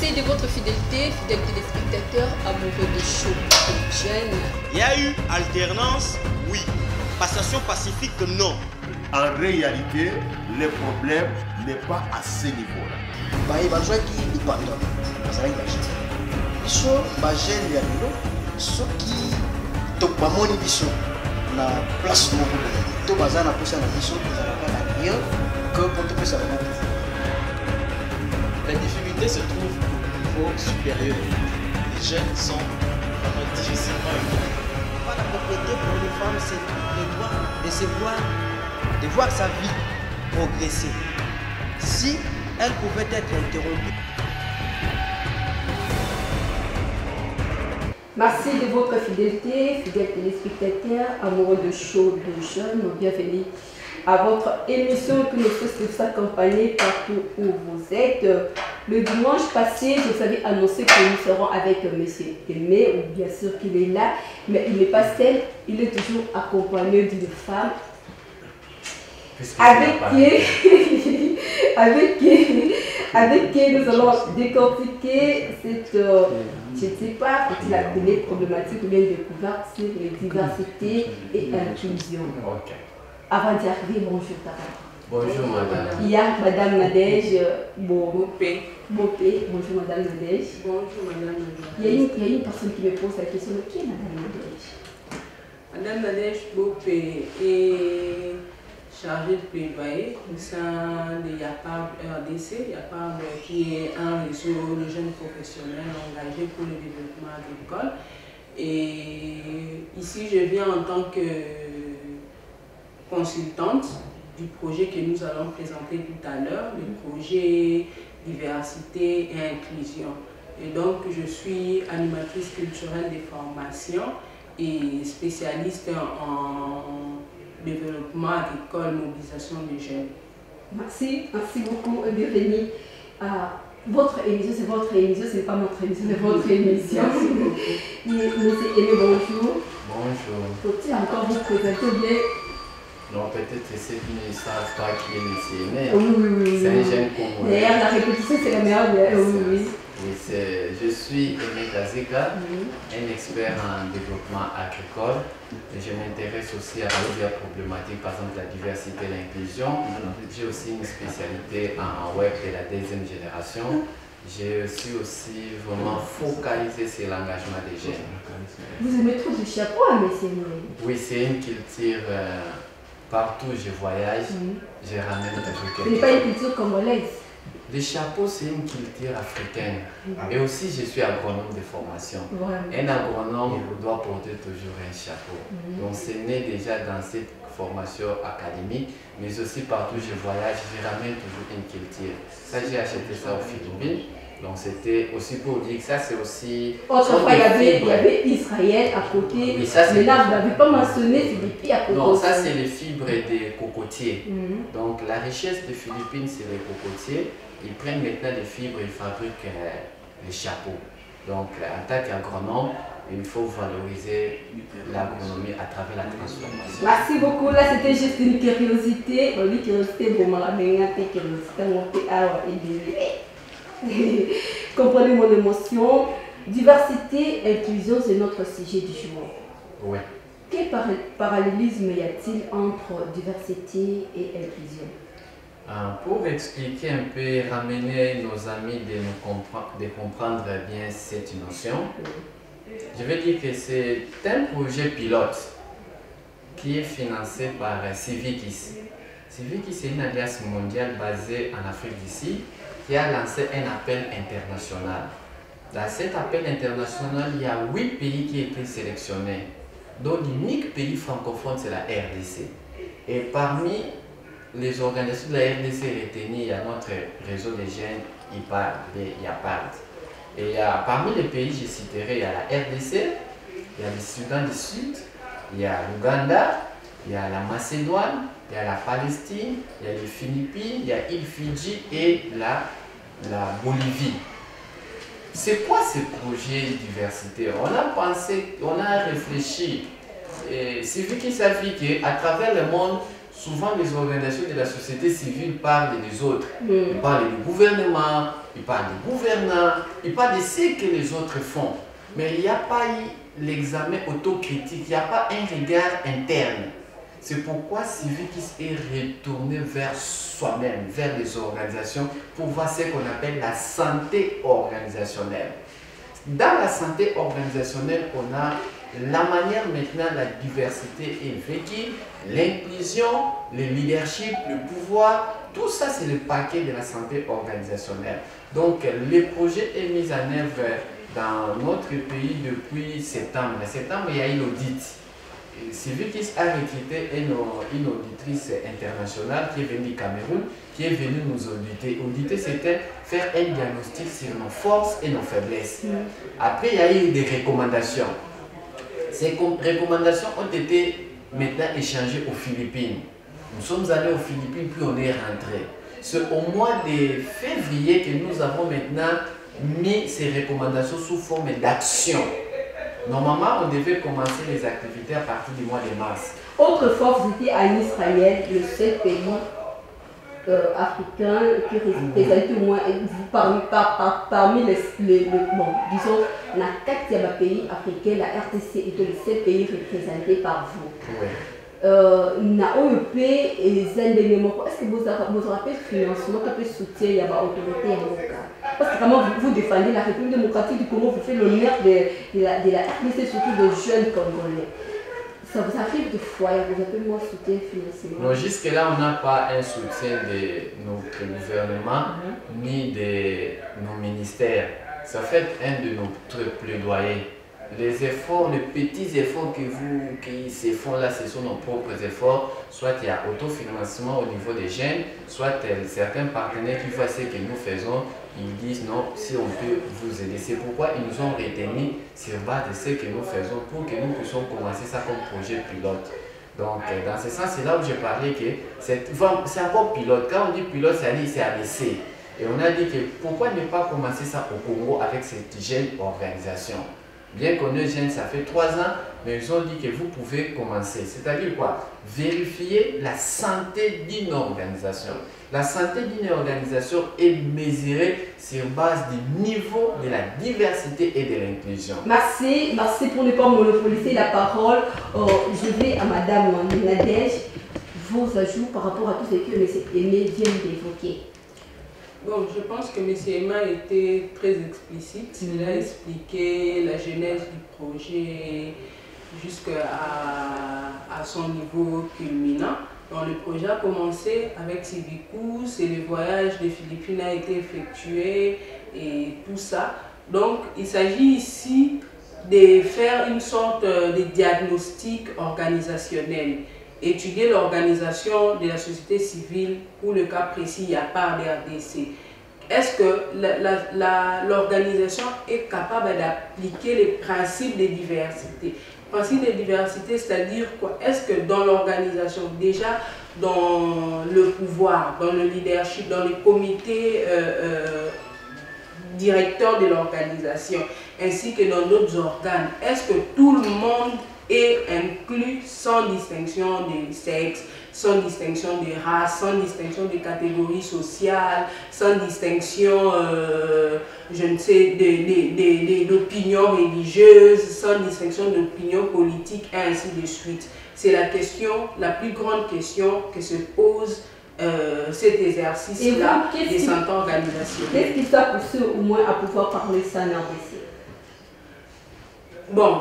Merci de votre fidélité, fidèles téléspectateurs, amoureux de show jeunes. Il y a eu alternance, oui. Passation pacifique, non. En réalité, le problème n'est pas à ce niveau-là. Baye bazwaki lipanda bazalaki bagene biso bagene ya lelo soki bamoni biso na place moko to baza na posa na biso ezalaka na rien que mpo topesa bango. La difficulté se trouve au niveau supérieur. Les jeunes sont vraiment difficilement éduqués. La propriété pour les femmes, c'est le droit de voir sa vie progresser. Si elle pouvait être interrompue. Merci de votre fidélité, fidèles téléspectateurs, amoureux de show de jeunes. Bienvenue à votre émission que nous faisons s'accompagner partout où vous êtes. Le dimanche passé, je vous avais annoncé que nous serons avec M. Aimé, bien sûr qu'il est là, mais il n'est pas seul, il est toujours accompagné d'une femme avec qui nous allons décortiquer cette, je ne sais pas, faut-il appeler problématique ou bien découverte sur les diversités et inclusion. Avant d'y arriver, bonjour Tara. Bonjour madame. Il y a madame Nadège Bopé. Bonjour madame Nadège. Bonjour madame Nadège. Il y a une personne qui me pose la question, qui est madame Nadège? Madame Nadège Bopé est chargée de plaidoyer au sein de YAPAB RDC, YAPAB qui est un réseau de jeunes professionnels engagés pour le développement agricole. Et ici, je viens en tant que consultante du projet que nous allons présenter tout à l'heure, le projet diversité et inclusion. Et donc, je suis animatrice culturelle des formations et spécialiste en développement agricole, mobilisation des jeunes. Merci beaucoup et bienvenue à votre émission. C'est votre émission, ce n'est pas notre émission, c'est votre émission. Merci beaucoup. Monsieur Aimé, bonjour. Bonjour. Faut-il encore vous présenter bien? Non, peut-être ceux qui ne savent pas qui est M. Aimé. Oui. C'est un jeune Congolais. D'ailleurs, la répétition, c'est la meilleure. Oui. Je suis Aimé Kazeka, un expert en développement agricole. Et je m'intéresse aussi à plusieurs problématiques, par exemple la diversité et l'inclusion. J'ai aussi une spécialité en web de la deuxième génération. Je suis aussi vraiment focalisé sur l'engagement des jeunes. Vous aimez trop du chapeau à M. Aimé? Oui, c'est une culture. Partout où je voyage, je ramène toujours quelque chose. Ce n'est pas une culture congolaise. Le chapeau, c'est une culture africaine. Et aussi, je suis agronome de formation. Un agronome doit porter toujours un chapeau. Donc, c'est né déjà dans cette formation académique, mais aussi partout où je voyage, je ramène toujours une culture. Ça, j'ai acheté ça aux Philippines. Donc, c'était aussi pour dire que ça, c'est aussi... Autrefois, il y avait Israël à côté. Mais là, vous n'avez pas mentionné, c'est des pays à côté. Non, ça, c'est les fibres des cocotiers. Donc, la richesse des Philippines, c'est les cocotiers. Ils prennent maintenant les fibres, ils fabriquent les chapeaux. Donc, en tant qu'agronome, il faut valoriser l'agronomie à travers la transformation. Merci beaucoup. Là, c'était juste une curiosité. Une curiosité, vraiment, la meilleure curiosité. Comprenez mon émotion. Diversité, inclusion, c'est notre sujet du jour. Oui. Quel parallélisme y a-t-il entre diversité et inclusion? Pour expliquer un peu, ramener nos amis de comprendre bien cette notion, je vais dire que c'est un projet pilote qui est financé par Civikis. Civikis est une alliance mondiale basée en Afrique du Sud qui a lancé un appel international. Dans cet appel international, il y a 8 pays qui ont été sélectionnés. Donc l'unique pays francophone, c'est la RDC. Et parmi les organisations de la RDC retenues, il y a notre réseau des jeunes YAPAD. Et parmi les pays, je citerai, il y a la RDC, il y a le Soudan du Sud, il y a l'Ouganda, il y a la Macédoine, il y a la Palestine, il y a les Philippines, il y a l'île Fidji et la Bolivie. C'est quoi ce projet diversité? On a pensé, on a réfléchi. C'est vu qu'il s'agit qu'à travers le monde, souvent les organisations de la société civile parlent des autres. Ils parlent du gouvernement, il parle des gouvernants, il parle de ce que les autres font. Mais il n'y a pas eu l'examen autocritique, il n'y a pas un regard interne. C'est pourquoi Civicis est retourné vers soi-même, vers les organisations, pour voir ce qu'on appelle la santé organisationnelle. Dans la santé organisationnelle, on a la manière maintenant la diversité est vécue, l'inclusion, le leadership, le pouvoir, tout ça c'est le paquet de la santé organisationnelle. Donc le projet est mis en œuvre dans notre pays depuis septembre. En septembre, il y a eu l'audit. Civicis a recruté une auditrice internationale qui est venue du Cameroun, qui est venue nous auditer. Auditer, c'était faire un diagnostic sur nos forces et nos faiblesses. Après, il y a eu des recommandations. Ces recommandations ont été maintenant échangées aux Philippines. Nous sommes allés aux Philippines, puis on est rentré. C'est au mois de février que nous avons maintenant mis ces recommandations sous forme d'action. Normalement, on devait commencer les activités à partir du mois de mars. Autrefois, vous étiez en Israël, le seul pays africain qui représente au moins parmi bon, disons, la 4e pays africain, la RDC est le seul pays représenté par vous. Oui. Na OEP et Zendememo, est-ce que vous rappelez le financement que peut soutenir l'autorité locale? Parce que comment vous défendez la République démocratique du Congo, vous faites l'honneur de la RDC, surtout de jeunes Congolais. Ça vous arrive de fois, vous avez moins soutien financièrement? Non, jusque-là, on n'a pas un soutien de notre gouvernement ni de nos ministères. Ça fait un de notre plaidoyer. Les efforts, les petits efforts qui se font là, ce sont nos propres efforts. Soit il y a autofinancement au niveau des jeunes, soit certains partenaires qui voient ce que nous faisons, ils disent non, si on peut vous aider. C'est pourquoi ils nous ont retenus sur base de ce que nous faisons pour que nous puissions commencer ça comme projet pilote. Donc, dans ce sens, c'est là où j'ai parlé que c'est encore pilote. Quand on dit pilote, c'est à l'essai. Et on a dit que pourquoi ne pas commencer ça au Congo avec cette jeune organisation? Bien qu'on est jeune, ça fait 3 ans, mais ils ont dit que vous pouvez commencer. C'est-à-dire quoi? Vérifier la santé d'une organisation. La santé d'une organisation est mesurée sur base du niveau de la diversité et de l'inclusion. Merci pour ne pas monopoliser la parole. Je vais à Madame Nadège, vos ajouts par rapport à tout ce que M. Aimé vient d'évoquer. Bon, je pense que M. Emma était très explicite. Il a expliqué la genèse du projet jusqu'à son niveau culminant. Donc, le projet a commencé avec Civicus et le voyage des Philippines a été effectué et tout ça. Donc, il s'agit ici de faire une sorte de diagnostic organisationnel. Étudier l'organisation de la société civile, pour le cas précis, il y a part des RDC. Est-ce que l'organisation est capable d'appliquer les principes de diversité? Principe de diversité, c'est-à-dire quoi? Est-ce que dans l'organisation, déjà dans le pouvoir, dans le leadership, dans les comités directeurs de l'organisation, ainsi que dans d'autres organes, est-ce que tout le monde est inclus sans distinction de sexe, sans distinction de race, sans distinction de catégorie sociale, sans distinction, je ne sais, d'opinion religieuse, sans distinction d'opinion politique, et ainsi de suite. C'est la question, la plus grande question que se pose cet exercice-là de santé organisationnelle. Qu'est-ce qui t'a poussé au moins à pouvoir parler ça en RDC? Bon,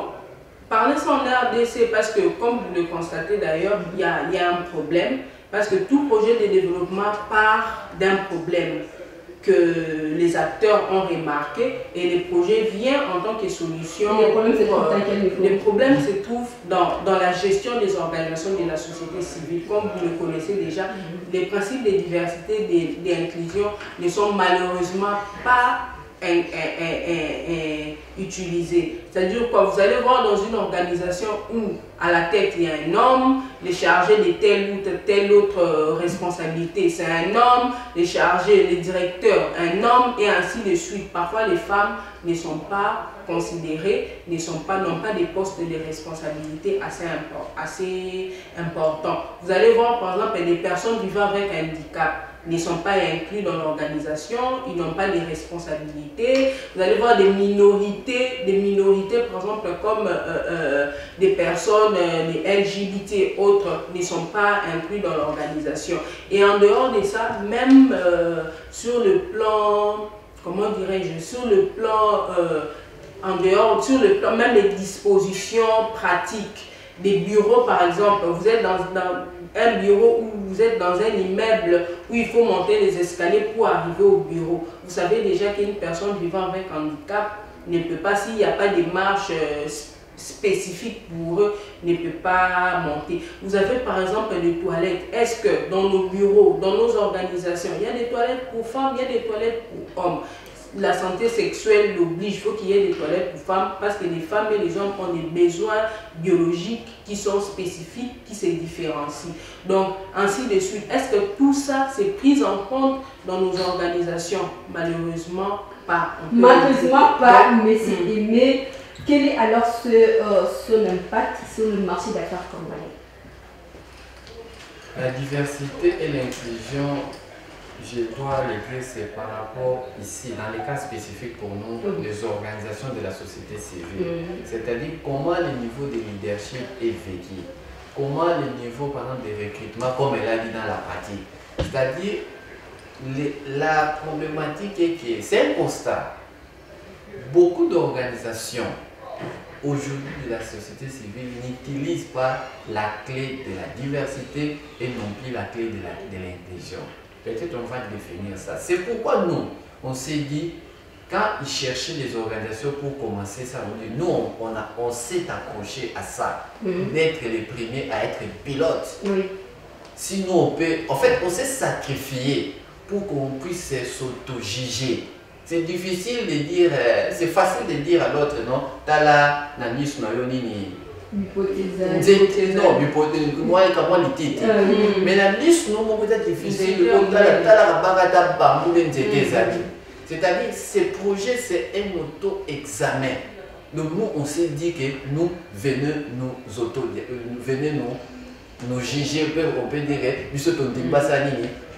parler sans RDC, parce que comme vous le constatez d'ailleurs, il y a un problème, parce que tout projet de développement part d'un problème que les acteurs ont remarqué et le projet vient en tant que solution. Le problème se trouve dans la gestion des organisations de la société civile. Comme vous le connaissez déjà, les principes de diversité et d'inclusion ne sont malheureusement pas utilisé. C'est-à-dire quoi? Vous allez voir dans une organisation où à la tête il y a un homme, les chargés de telle autre responsabilité, c'est un homme, les chargés, les directeurs, un homme et ainsi de suite. Parfois les femmes ne sont pas considérées, n'ont pas des postes de responsabilité assez importants. Vous allez voir par exemple des personnes vivant avec un handicap. ne sont pas inclus dans l'organisation, ils n'ont pas les responsabilités. Vous allez voir des minorités par exemple comme des personnes, les LGBT autres ne sont pas inclus dans l'organisation. Et en dehors de ça, même sur le plan, comment dirais-je, sur le plan, sur le plan, même les dispositions pratiques, des bureaux par exemple, vous êtes dans un bureau où vous êtes dans un immeuble où il faut monter les escaliers pour arriver au bureau. Vous savez déjà qu'une personne vivant avec handicap ne peut pas, s'il n'y a pas de marche spécifique pour eux, ne peut pas monter. Vous avez par exemple des toilettes. Est-ce que dans nos bureaux, dans nos organisations, il y a des toilettes pour femmes, il y a des toilettes pour hommes? La santé sexuelle l'oblige, il faut qu'il y ait des toilettes pour femmes parce que les femmes et les hommes ont des besoins biologiques qui sont spécifiques, qui se différencient. Donc, ainsi de suite. Est-ce que tout ça c'est pris en compte dans nos organisations? Malheureusement, pas. Malheureusement pas, mais c'est aimé. Quel est alors son impact sur le marché d'affaires congolais? La diversité et l'inclusion, je dois le dire, c'est par rapport ici, dans les cas spécifiques pour nous, les organisations de la société civile. C'est-à-dire comment le niveau de leadership est vécu, comment le niveau, par exemple, de recrutement, comme elle a dit dans la pratique. C'est-à-dire, la problématique est que c'est un constat. Beaucoup d'organisations aujourd'hui de la société civile n'utilisent pas la clé de la diversité et non plus la clé de l'inclusion. Peut-être on va définir ça. C'est pourquoi nous, on s'est dit, quand ils cherchaient les organisations pour commencer ça, on dit, nous, on s'est accroché à ça, d'être les premiers à être pilotes. Sinon, on peut, en fait, on s'est sacrifié pour qu'on puisse s'auto-juger. C'est difficile de dire, c'est facile de dire à l'autre, non, t'as là, Nanis Noyonini. Non, moi, comment le titre. Mais la liste, non, peut-être difficile. C'est-à-dire, ces projets, c'est un auto-examen. Donc, nous, on s'est dit que nous venez nous juger, on peut dire,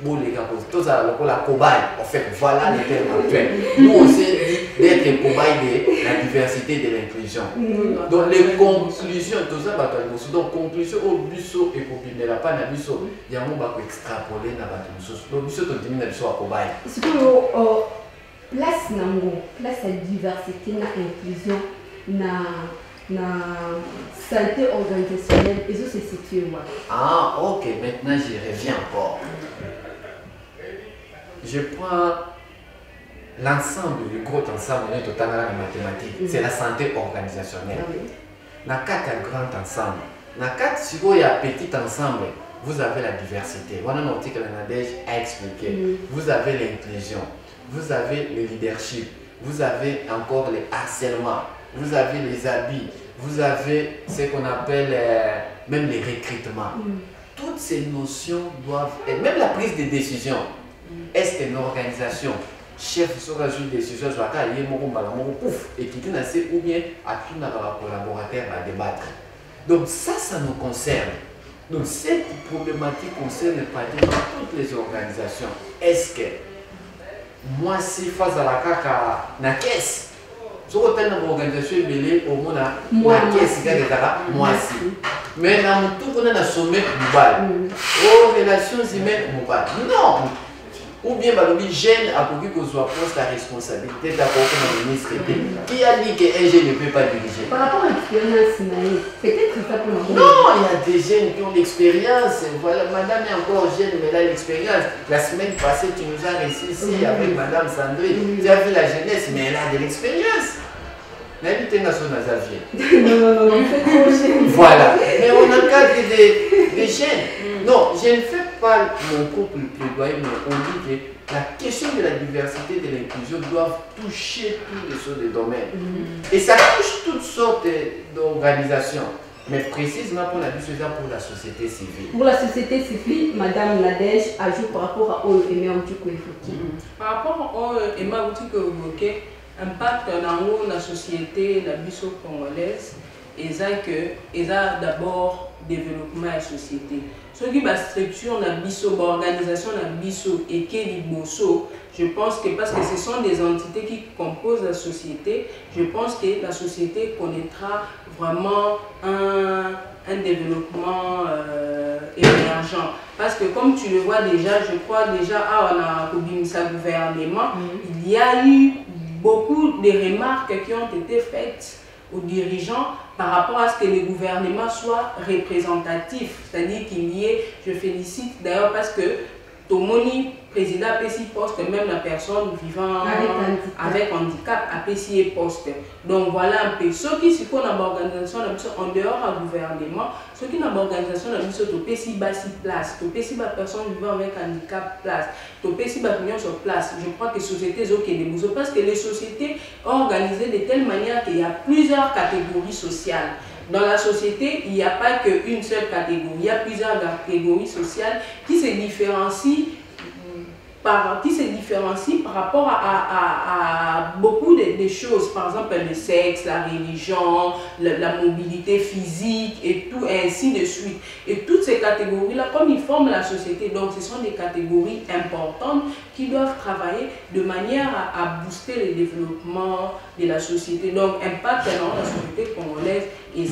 nous la cobaye. En fait, voilà le terme actuel. Nous, on s'est dit d'être cobaye de la diversité et de l'inclusion. Donc, les conclusions, tout ça, donc, conclusion au busso et pour ne la pas na busso, il y a un mot qui extrapoler na busso. Donc, busso, on dit na busso à cobaye. C'est que place nango, place à diversité, na inclusion, na santé organisationnelle, et ça c'est situé où? Ah, ok, maintenant j'y reviens encore. Je prends l'ensemble, le gros ensemble, on est totalement dans la mathématique, c'est la santé organisationnelle. Dans quatre grands ensembles, dans quatre, si il y a petit ensemble, vous avez la diversité. Voilà un article que Nadège a expliqué. Vous avez l'inclusion, vous avez le leadership, vous avez encore le harcèlement, vous avez les habits, vous avez ce qu'on appelle même les recrutements. Toutes ces notions doivent être, même la prise de décision. Est-ce qu'une organisation, chef sur la décision, et qui est assez ou bien à tout notre collaborateur à débattre. Donc ça nous concerne. Donc cette problématique concerne toutes les organisations. Est-ce que moi, si face à la caca, na caisse, si on a une organisation mêlée, au moins la caisse, moi aussi. Mais dans tout on a un sommet global. Aux relations humaines, non. Ou bien les jeunes a pour qu'on soit poste la responsabilité d'accord avec le ministre. Qui a dit qu'un jeune ne peut pas diriger? Par rapport à l'expérience, peut-être que ça peut nous. Non, il y a des jeunes qui ont l'expérience. Voilà, madame est encore jeune, mais elle a l'expérience. La semaine passée, tu nous as reçu ici avec madame Sandrine. Tu as vu la jeunesse, mais elle a de l'expérience. N'habitez pas son Xavier. Non, c'est trop jeune. Voilà. Mais on encadre des jeunes. Non, je ne fais pas mon propre plaidoyer, mais on dit que la question de la diversité et de l'inclusion doivent toucher tous les sortes de domaines. Et ça touche toutes sortes d'organisations. Mais précisément pour la société civile. Pour la société civile, Madame Nadège ajoute par rapport à OEMA Outiko évoqué. Par rapport à OEMA Outiko évoqué, impact dans la société, la biso congolaise. d'abord développement et société. Ce qui va structure la biso, organisation la biso et qui est bosso, je pense que parce que ce sont des entités qui composent la société, je pense que la société connaîtra vraiment un développement émergent. Parce que comme tu le vois déjà, je crois déjà, on a un gouvernement, il y a eu beaucoup de remarques qui ont été faites aux dirigeants par rapport à ce que le gouvernement soit représentatif, c'est-à-dire qu'il y ait, je félicite d'ailleurs parce que Tomoni, président APC poste, même la personne vivant avec handicap APC poste. Donc voilà un peu. Ceux qui sont dans l'organisation en dehors du gouvernement, ceux qui sont dans l'organisation sont APC basi place, APC personne vivant avec handicap place, APC opinion sur place. Je crois que les sociétés sont ok parce que les sociétés sont organisées de telle manière qu'il y a plusieurs catégories sociales. Dans la société, il n'y a pas qu'une seule catégorie, il y a plusieurs catégories sociales qui se différencient par rapport à beaucoup de choses, par exemple le sexe, la religion, la mobilité physique et tout, et ainsi de suite. Et toutes ces catégories-là, comme ils forment la société, donc ce sont des catégories importantes qui doivent travailler de manière à booster le développement de la société. Donc, impact dans la société congolaise, et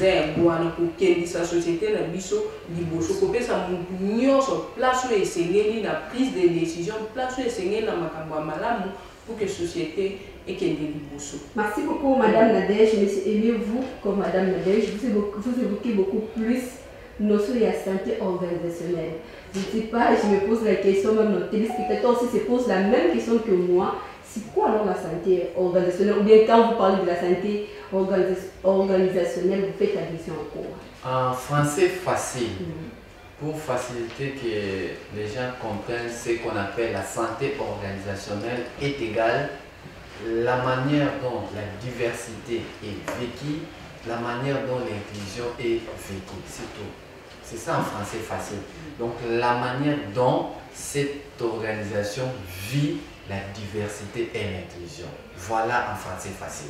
sa société na biso liboso ko pesa nyonso place où esengeli na prise de décision, place où esengeli na makambo malamu pour que société ekende liboso. Merci beaucoup Madame Nadège. Monsieur Aimé, vous comme Madame Nadège, vous évoquez beaucoup plus notion de la santé organisationnelle. Je ne sais pas, je me pose la question, même nos téléspectateurs aussi se posent la même question que moi. C'est quoi alors la santé organisationnelle? Ou bien quand vous parlez de la santé organisationnelle, vous faites allusion à quoi? En français facile, pour faciliter que les gens comprennent ce qu'on appelle la santé organisationnelle est égale la manière dont la diversité est vécue, la manière dont l'inclusion est vécue, c'est tout. C'est ça en français facile. Donc la manière dont cette organisation vit la diversité et l'inclusion. Voilà en français facile.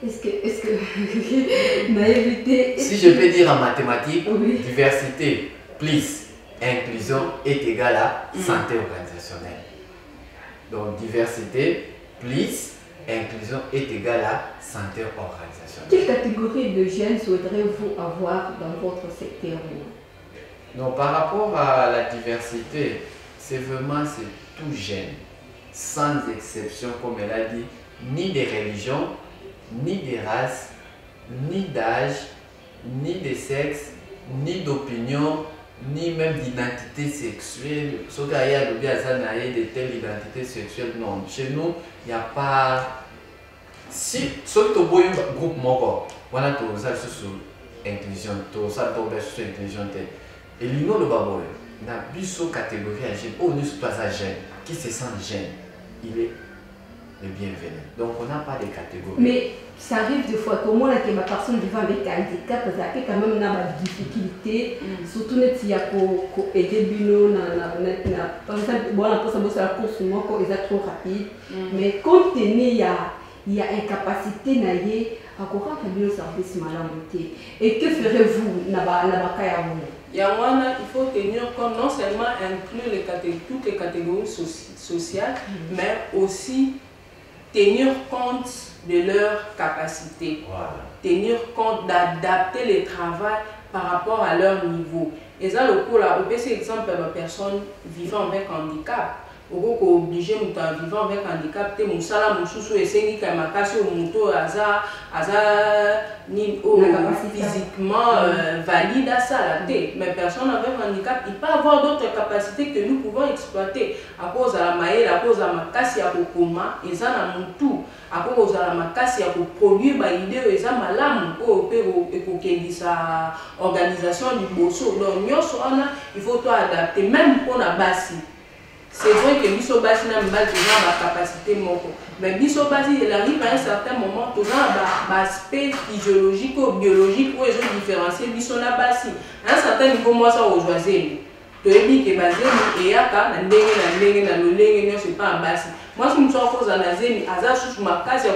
Est-ce que naïveté... Si je peux dire en mathématiques, oui. Diversité plus inclusion est égal à santé organisationnelle. Donc diversité plus inclusion est égal à santé organisationnelle. Quelle catégorie de jeunes souhaiterez-vous avoir dans votre secteur? Donc par rapport à la diversité, c'est vraiment tout jeune, sans exception, comme elle a dit, ni de religion, ni de race, ni d'âge, ni de sexe, ni d'opinion, ni même d'identité sexuelle. Sauf qu'il y a de telle identité sexuelle, non. Chez nous, il n'y a pas... Si, sauf que tu as un groupe moko, voilà, tu as sur inclusion, tu as sur inclusion. Et l'union de Baboy, dans une catégorie à jeune, ou nous sommes pas jeune, qui se sent jeune, il est le bienvenu. Donc on n'a pas de catégorie. Mais ça arrive des fois que moi, que ma personne vivant avec handicap, ça a quand même une difficulté, surtout s'il y a pour aider Bino, par exemple, bon, on peut la course, moi, quand ils sont trop rapides, mais compte tenu, il y a incapacité à courir à Bino service malamouté. Et que ferez-vous il faut tenir compte, non seulement inclure toutes les catégories sociales, mais aussi tenir compte de leurs capacités. Voilà. Tenir compte d'adapter le travail par rapport à leur niveau. Et ça, le coup là, on peut par exemple une personne vivant avec handicap. On est obligé de vivre avec handicap, mon salaire, mon sous et c'est ni ma casse au moto, physiquement valide à ça. Mais personne avec handicap, il peut avoir d'autres capacités que nous pouvons exploiter. À cause de la maille, à cause de ma casse, il y a coma, et ça n'a mon tout. À cause de ma casse, il y a produit, l'idée, et ça m'a l'âme, pour sa organisation du bosso. Donc, il faut tout adapter, même pour la basse. C'est vrai que Biso Bassi n'a pas de capacité, mais Biso Bassi, il arrive à un certain moment, tout un aspect physiologique ou biologique où ils ont différencié Biso Bassi. À un certain niveau, moi, ça au choisir. Tu es dit que basé et yaka, c'est pas un bassi. Moi, si je me suis en cause à Nazé, Aza sous ma casse, il y a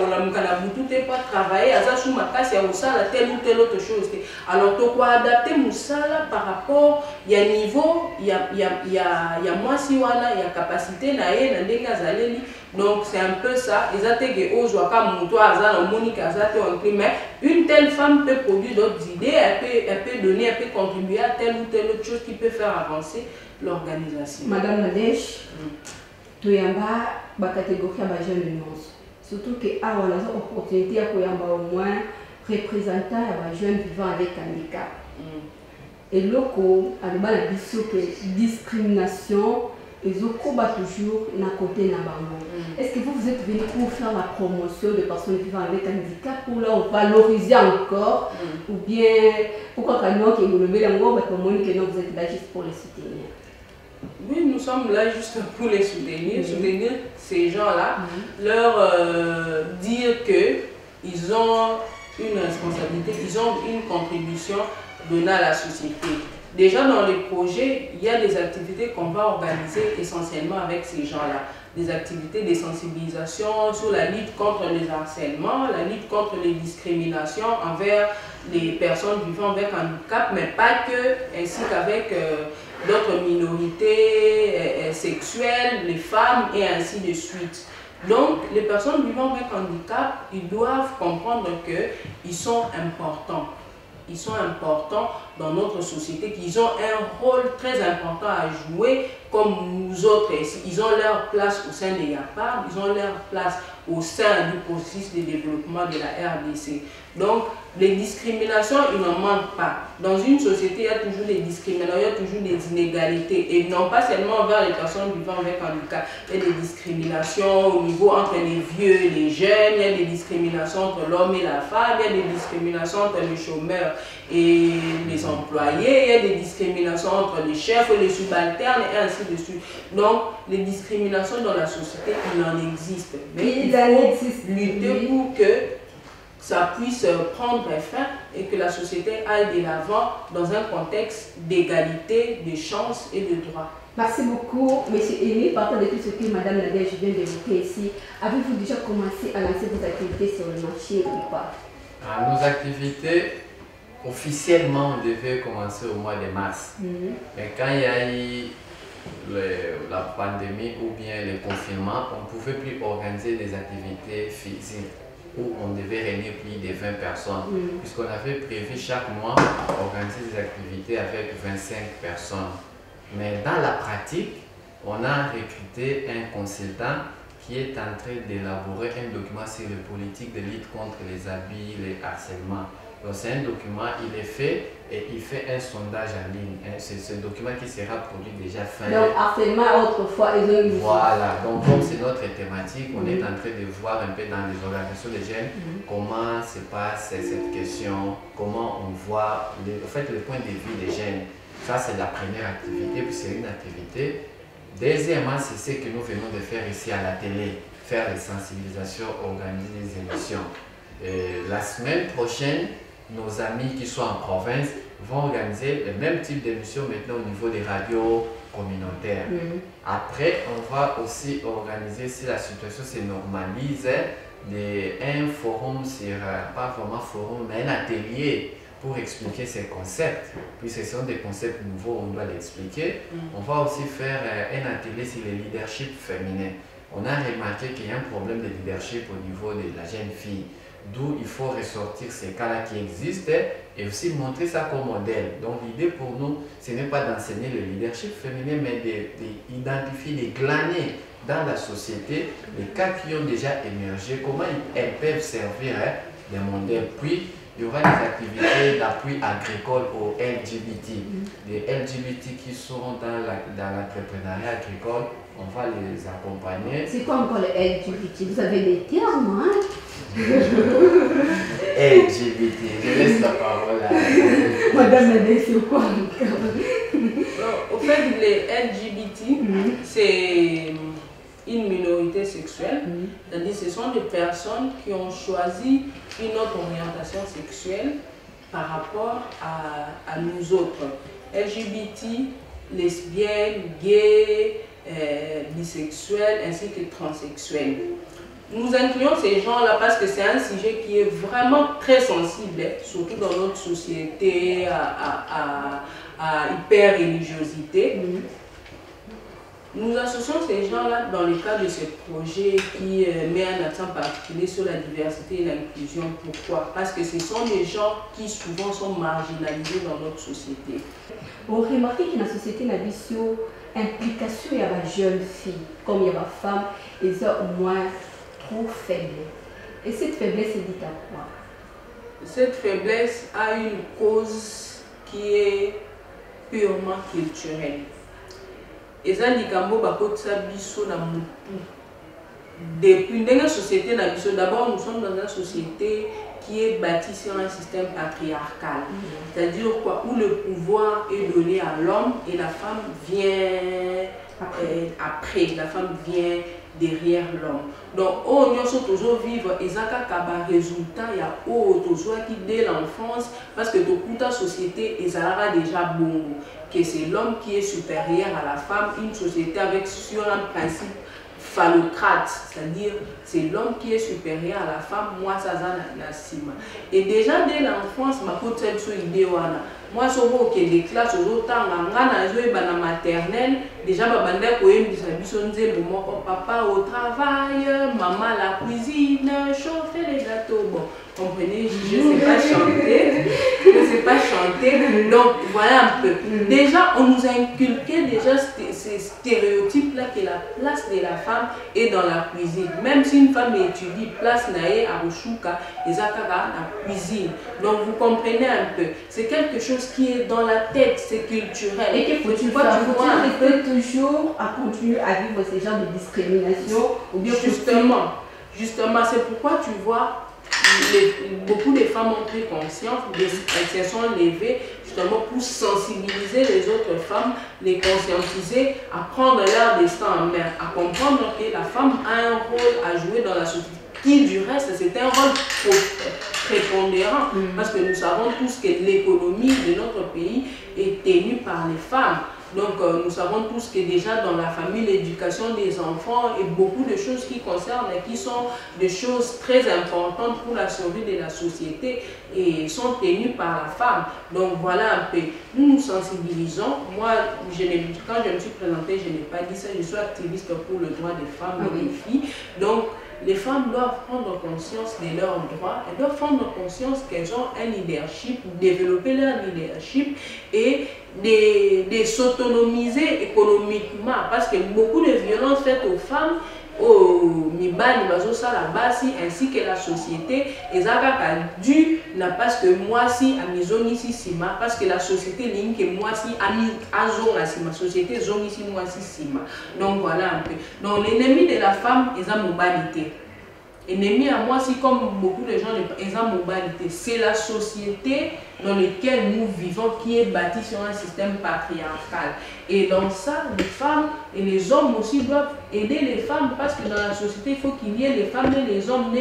tout n'est pas travaillé, Aza sous ma casse, il y a aussi telle ou telle autre chose. Alors, tu dois adapter Moussala par rapport, il y a niveau, il y a moi si wana, il y a capacité, donc c'est un peu ça. Mais une telle femme peut produire d'autres idées, elle peut donner, elle peut contribuer à telle ou telle autre chose qui peut faire avancer l'organisation. Madame Nadège, tu y a une catégorie de jeunes nuances. Surtout qu'il y a une opportunité pour au moins représentant les jeunes vivant avec handicap. Et loko, à la discrimination, ils ont toujours d'un côté na bango. Est-ce que vous êtes venu pour faire la promotion de personnes vivant avec handicap pour leur valoriser encore ou bien pourquoi quand vous levez la main que vous êtes là juste pour les soutenir? Oui, nous sommes là juste pour les soutenir, soutenir ces gens-là, leur dire qu'ils ont une responsabilité, ils ont une contribution donnée à la société. Déjà dans les projets, il y a des activités qu'on va organiser essentiellement avec ces gens-là. Des activités de sensibilisation sur la lutte contre les harcèlements, la lutte contre les discriminations envers les personnes vivant avec handicap, mais pas que, ainsi qu'avec d'autres minorités sexuelles, les femmes et ainsi de suite. Donc, les personnes vivant avec handicap, ils doivent comprendre qu'ils sont importants. Ils sont importants dans notre société, qu'ils ont un rôle très important à jouer comme nous autres. Ils ont leur place au sein des YAPAB, ils ont leur place au sein du processus de développement de la RDC. Donc, les discriminations, il n'en manque pas. Dans une société, il y a toujours des discriminations, il y a toujours des inégalités. Et non pas seulement envers les personnes vivant avec handicap. Il y a des discriminations au niveau entre les vieux et les jeunes, il y a des discriminations entre l'homme et la femme, il y a des discriminations entre les chômeurs et les employés, il y a des discriminations entre les chefs et les subalternes et ainsi de suite. Donc, les discriminations dans la société, il en existe. Mais il faut lutter pour que ça puisse prendre fin et que la société aille de l'avant dans un contexte d'égalité, de chances et de droits. Merci beaucoup, M. Émile. Partant de tout ce que Mme Nadège vient d'évoquer ici, avez-vous déjà commencé à lancer vos activités sur le marché ou pas? Nos activités, officiellement, on devait commencer au mois de mars. Mais quand il y a eu la pandémie ou bien le confinement, on ne pouvait plus organiser des activités physiques où on devait réunir plus de 20 personnes. Puisqu'on avait prévu chaque mois organiser des activités avec 25 personnes. Mais dans la pratique, on a recruté un consultant qui est en train d'élaborer un document sur les politiques de lutte contre les abus, les harcèlements. Donc c'est un document, il est fait et il fait un sondage en ligne. C'est ce document qui sera produit déjà fin. Donc harcèlement autrefois, ils ont eu. Voilà, donc comme c'est notre thématique, on est en train de voir un peu dans les organisations des jeunes comment se passe cette question, comment on voit en fait, le point de vue des jeunes. Ça c'est la première activité, puis c'est une activité. Deuxièmement, c'est ce que nous venons de faire ici à la télé, faire les sensibilisations, organiser des émissions. La semaine prochaine, nos amis qui sont en province vont organiser le même type d'émission maintenant au niveau des radios communautaires. Après, on va aussi organiser, si la situation se normalise, un forum sur, pas vraiment forum, mais un atelier pour expliquer ces concepts. Puisque ce sont des concepts nouveaux, on doit l'expliquer. On va aussi faire un atelier sur le leadership féminin. On a remarqué qu'il y a un problème de leadership au niveau de la jeune fille. D'où il faut ressortir ces cas-là qui existent et aussi montrer ça comme modèle. Donc l'idée pour nous, ce n'est pas d'enseigner le leadership féminin, mais d'identifier, de glaner dans la société les cas qui ont déjà émergé, comment elles peuvent servir des modèles. Puis il y aura des activités d'appui agricole aux LGBT. Des LGBT qui seront dans l'entrepreneuriat agricole, on va les accompagner. C'est quoi encore le LGBT? Vous avez des termes, hein? LGBT, je laisse la parole à Madame Nadège, c'est quoi? Au fait, les LGBT, c'est une minorité sexuelle. C'est-à-dire ce sont des personnes qui ont choisi une autre orientation sexuelle par rapport à nous autres. LGBT, lesbiennes, gays, bisexuels ainsi que transsexuels. Nous incluons ces gens-là parce que c'est un sujet qui est vraiment très sensible, surtout dans notre société à hyper-religiosité. Nous associons ces gens-là dans le cadre de ce projet qui met un accent particulier sur la diversité et l'inclusion. Pourquoi? Parce que ce sont des gens qui souvent sont marginalisés dans notre société. On remarque que dans la société, la implication il y a des jeunes filles, comme il y a des femmes, elles sont au moins trop faibles. Et cette faiblesse est dite à quoi? Cette faiblesse a une cause qui est purement culturelle. Et ça, depuis la société, d'abord nous sommes dans une société qui est bâtie sur un système patriarcal. C'est-à-dire quoi, où le pouvoir est donné à l'homme et la femme vient après, la femme vient derrière l'homme. Donc, on a toujours vivre et ça a résultat, il y a toujours qui dès l'enfance, parce que toute la société est déjà bon, que c'est l'homme qui est supérieur à la femme, une société avec sur un principe phallocrate, c'est-à-dire c'est l'homme qui est supérieur à la femme, moi ça la cima. Et déjà dès l'enfance, ma côte cette idée moi je vois que des classes autant en maternelle, déjà papa au travail, maman la cuisine, chauffer les gâteaux. Bon, comprenez, je ne sais pas chanter, je ne sais pas chanter, donc voilà un peu. Déjà, on nous a inculqué déjà ces stéréotypes-là que la place de la femme est dans la cuisine. Même si une femme étudie, place naïe à Rushuka, et Zakara, la cuisine. Donc vous comprenez un peu, c'est quelque chose qui est dans la tête, c'est culturel. Et que tu vois toujours à continuer à vivre ces genres de discrimination ou bien Justement, c'est pourquoi tu vois beaucoup de femmes ont pris conscience, elles se sont levées justement pour sensibiliser les autres femmes, les conscientiser, à prendre leur destin en main, à comprendre que la femme a un rôle à jouer dans la société. Qui du reste, c'est un rôle prépondérant parce que nous savons tous que l'économie de notre pays est tenue par les femmes. Donc nous savons tous que déjà dans la famille, l'éducation des enfants et beaucoup de choses qui concernent et qui sont des choses très importantes pour la survie de la société et sont tenues par la femme. Donc voilà un peu, nous nous sensibilisons. Moi, quand je me suis présentée, je n'ai pas dit ça, je suis activiste pour le droit des femmes et des filles. Donc les femmes doivent prendre conscience de leurs droits, elles doivent prendre conscience qu'elles ont un leadership, développer leur leadership et de s'autonomiser économiquement parce que beaucoup de violences faites aux femmes, au Mibani, la base ainsi que la société, et ça a dû, parce que moi si à maison ici sima, parce que la société ligne que moi si à zone à ma société zone ici moi si sima. Donc voilà un peu. Donc l'ennemi de la femme est la mobilité. Ennemi à moi, si comme beaucoup de gens les mobilité, c'est la société dans laquelle nous vivons qui est bâtie sur un système patriarcal. Et dans ça, les femmes et les hommes aussi doivent aider les femmes parce que dans la société, il faut qu'il y ait les femmes et les hommes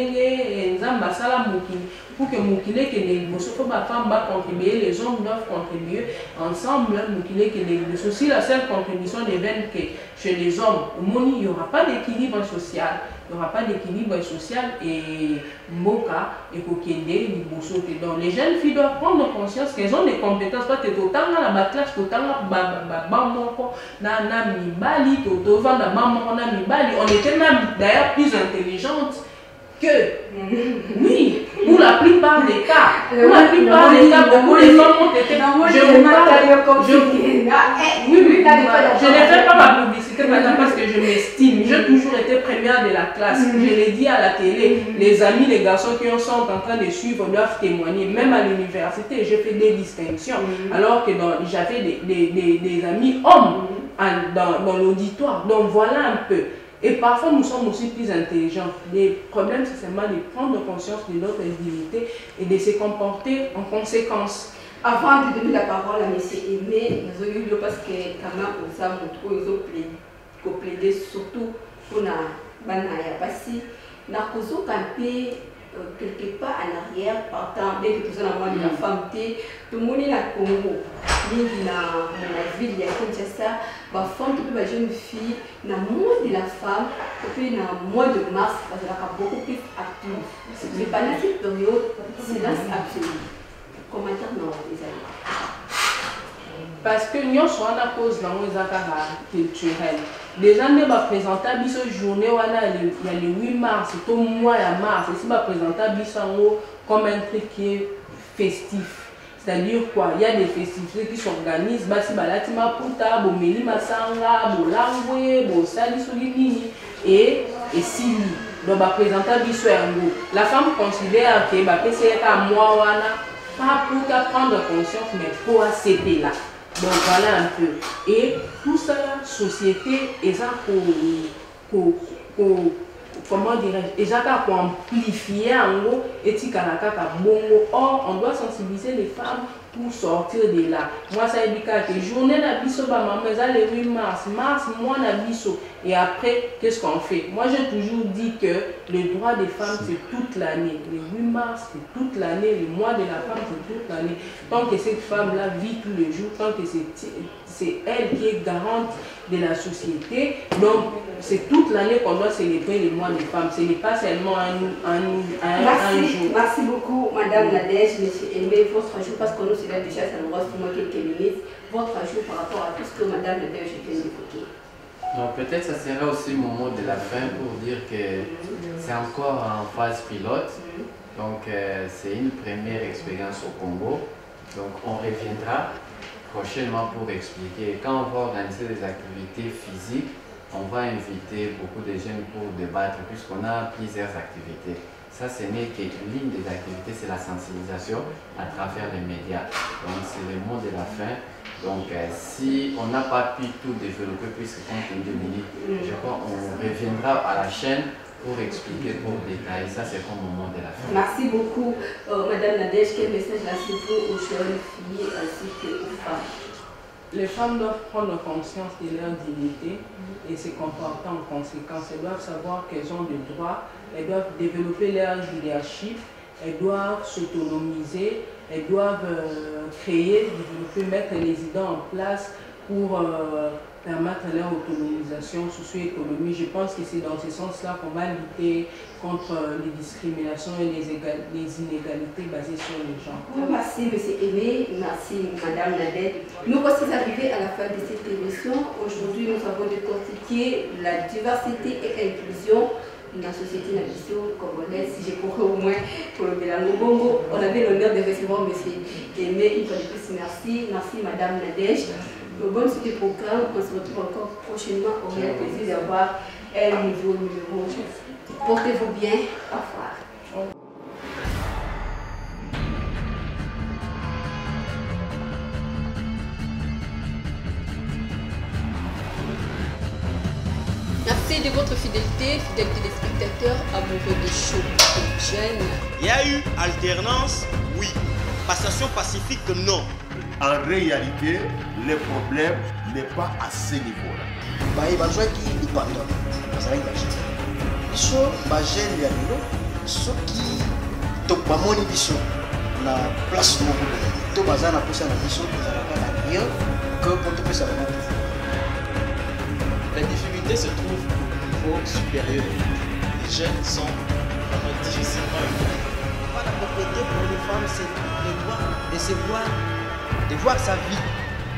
pour que Moukile que les femmes va contribuer, les hommes doivent contribuer ensemble. Moukile que les si la seule contribution devient que chez les hommes, il n'y aura pas d'équilibre social. Il n'y aura pas d'équilibre social et Moka et Kokende, donc les jeunes filles doivent prendre conscience qu'elles ont des compétences. Parce que autant dans la classe, autant on était même d'ailleurs plus intelligentes que oui, pour la plupart des cas. Pour la plupart des cas, beaucoup de femmes ont été. Je ne fais pas ma publicité parce que je m'estime. J'ai toujours été première de la classe. Je l'ai dit à la télé. Les amis, les garçons qui sont en train de suivre doivent témoigner. Même à l'université, j'ai fait des distinctions. Alors que j'avais des amis hommes dans l'auditoire. Donc voilà un peu. Et parfois, nous sommes aussi plus intelligents. Les problèmes, c'est seulement de prendre conscience de notre dignité et de se comporter en conséquence. Avant de donner la parole à M. Aimé, nous avons eu parce que quand même, nous avons plaidé surtout pour la banaya. Parce que nous avons campé quelque part en arrière, partant, dès que nous avons la femme, tout le monde est à Congo. mingi na ville ya Kinshasa, ba femme to ba jeune fille na mois de la femme et puis na mois de mars parce qu'elle a beaucoup plus active. Mais pendant cette période, silence absolu. Commentaire non les amis. Parce que nous sommes à cause de nos culturel. Les gens ne vont présenter cette journée, il y a le 8 mars, c'est au mois de mars, et si vous présentez ça comme un truc qui est festif. C'est-à-dire quoi? Il y a des festivités qui s'organisent, si balatima puta, bo meli masanga, bo langwe, bo sali solini et si donc va présenter biso yango. La femme considère que c'est à moi wana pas pour prendre conscience mais pour accepter là. Donc voilà un peu. Et tout ça, la société, est ça pour comment dirais-je, et ça pour amplifier en gros, et bongo. Or, on doit sensibiliser les femmes pour sortir de là. Moi, ça veut dire que journée la biso, maman, le 8 mars, moi, la biso. Et après, qu'est-ce qu'on fait? Moi, j'ai toujours dit que le droit des femmes, c'est toute l'année. Le 8 mars, c'est toute l'année. Le mois de la femme, c'est toute l'année. Tant que cette femme-là vit tous les jours, tant que c'est elle qui est garante de la société. Donc, c'est toute l'année qu'on doit célébrer le mois des femmes. Ce n'est pas seulement un jour. Merci beaucoup, Madame Nadège. J'ai aimé votre jour parce que nous, c'est là déjà, ça nous reste pour moi quelques minutes. Votre jour par rapport à tout ce que Madame Nadège vient d'évoquer. Donc peut-être ça sera aussi mon mot de la fin pour dire que c'est encore en phase pilote. Donc c'est une première expérience au Congo. Donc on reviendra prochainement pour expliquer. Quand on va organiser des activités physiques, on va inviter beaucoup de jeunes pour débattre puisqu'on a plusieurs activités. Ça, ce n'est qu'une des activités, c'est la sensibilisation à travers les médias. Donc c'est le mot de la fin. Donc si on n'a pas pu tout développer puisque compte en 2 minutes, je crois qu'on reviendra à la chaîne pour expliquer, pour détailler. Ça, c'est comme au moment de la fin. Merci beaucoup, Madame Nadège. Quel message laissez-vous aux jeunes filles ainsi qu'aux femmes? Les femmes doivent prendre conscience de leur dignité et se comporter en conséquence. Elles doivent savoir qu'elles ont des droits, elles doivent développer leur leadership, elles doivent s'autonomiser, elles doivent créer, développer, mettre les idées en place pour permettre leur autonomisation, socio-économie. Je pense que c'est dans ce sens-là qu'on va lutter contre les discriminations et les inégalités basées sur les genres. Merci M. Aimé, merci Mme Nadège. Nous voici arrivés à la fin de cette émission. Aujourd'hui, nous avons décortiqué la diversité et l'inclusion dans la société congolaise. Si j'ai compris au moins pour le Belango Bongo, on avait l'honneur de recevoir M. Aimé. Une fois de plus, merci. Merci Mme Nadège. Bonne suite du programme. On se retrouve encore prochainement. On a le plaisir d'avoir un nouveau numéro. Portez-vous bien. Au revoir. Merci de votre fidélité, fidèles téléspectateurs, amoureux de show jeune. Il y a eu alternance, oui. Passation pacifique, non. En réalité, le problème n'est pas à ce niveau-là. bazwaki lipanda bazalaki bagene biso bagene ya lelo soki bamoni biso na place moko to baza na posa na biso ezalaka na rien que pour topesa bango. La difficulté se trouve au niveau supérieur. Les jeunes sont vraiment difficilement éduqués. La propriété pour une femme, c'est le droit de voir sa vie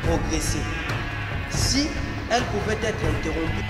progresser. Si elle pouvait être interrompue